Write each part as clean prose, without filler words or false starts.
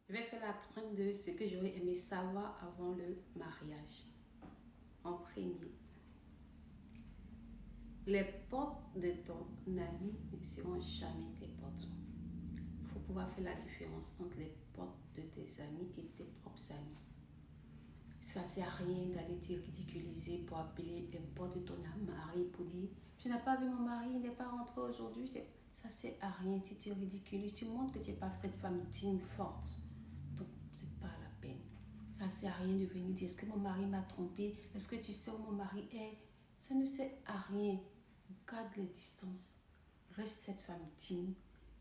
Je vais faire la trame de ce que j'aurais aimé savoir avant le mariage. En premier, les portes de ton ami ne seront jamais tes portes. Il faut pouvoir faire la différence entre les portes de tes amis et tes propres amis. Ça ne sert à rien d'aller te ridiculiser pour appeler un pote de ton mari pour dire tu n'as pas vu mon mari, il n'est pas rentré aujourd'hui. Ça ne sert à rien, tu te ridiculises, tu montres que tu n'es pas cette femme digne, forte. Donc, ce n'est pas la peine. Ça ne sert à rien de venir dire est-ce que mon mari m'a trompé, est-ce que tu sais où mon mari est. Ça ne sert à rien. Garde les distances. Reste cette femme digne,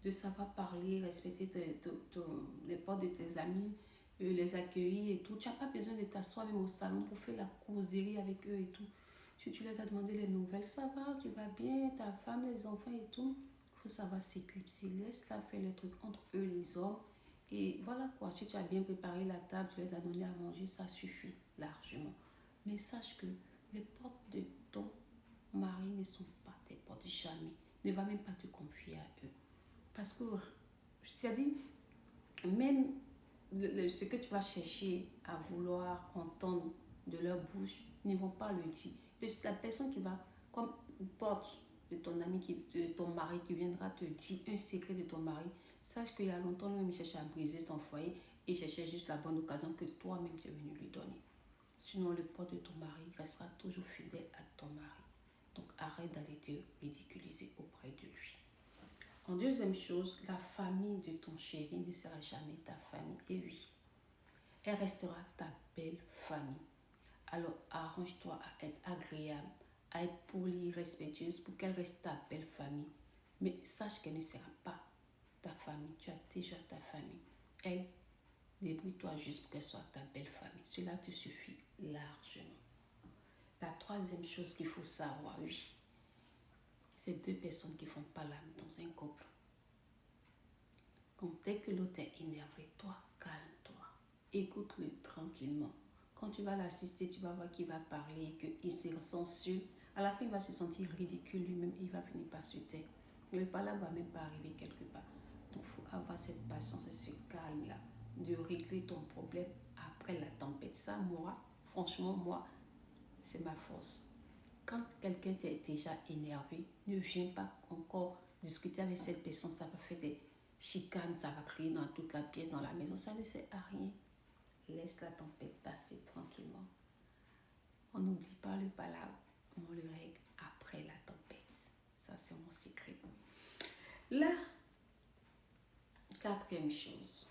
de savoir parler, respecter les portes de tes amis, les accueillir et tout. Tu n'as pas besoin de t'asseoir même au salon pour faire la causerie avec eux et tout. Tu les as demandé les nouvelles, ça va, tu vas bien, ta femme, les enfants et tout. Il faut savoir s'éclipser, laisse-la faire le truc entre eux les hommes. Et voilà quoi, si tu as bien préparé la table, tu les as donné à manger, ça suffit largement. Mais sache que les portes de ton mari ne sont pas tes portes, jamais. Ne va même pas te confier à eux. Parce que, c'est-à-dire, même ce que tu vas chercher à vouloir entendre de leur bouche, ils ne vont pas le dire. Et c'est la personne qui va, comme porte de ton ami, de ton mari qui viendra te dire un secret de ton mari, sache qu'il y a longtemps, lui-même, il cherchait à briser ton foyer et cherchait juste la bonne occasion que toi-même tu es venu lui donner. Sinon, le porte de ton mari restera toujours fidèle à ton mari. Donc, arrête d'aller te ridiculiser auprès de lui. En deuxième chose, la famille de ton chéri ne sera jamais ta famille. Et oui, elle restera ta belle famille. Alors, arrange-toi à être agréable, à être polie, respectueuse pour qu'elle reste ta belle famille. Mais sache qu'elle ne sera pas ta famille. Tu as déjà ta famille. Elle, débrouille-toi juste pour qu'elle soit ta belle famille. Cela te suffit largement. La troisième chose qu'il faut savoir, oui, c'est deux personnes qui ne font pas l'âme dans un couple. Quand dès que l'autre est énervé, toi, calme-toi. Écoute-le tranquillement. Quand tu vas l'assister, tu vas voir qu'il va parler, qu'il se ressent sûr. À la fin, il va se sentir ridicule lui-même et il va finir par se taire. Et le palabre ne va même pas arriver quelque part. Donc, il faut avoir cette patience et ce calme-là de régler ton problème après la tempête. Ça, moi, franchement, moi, c'est ma force. Quand quelqu'un t'est déjà énervé, ne viens pas encore discuter avec cette personne. Ça va faire des chicanes, ça va crier dans toute la pièce, dans la maison. Ça ne sert à rien. Laisse la tempête passer tranquillement. On n'oublie pas le palabre. On le règle après la tempête. Ça, c'est mon secret. La quatrième chose.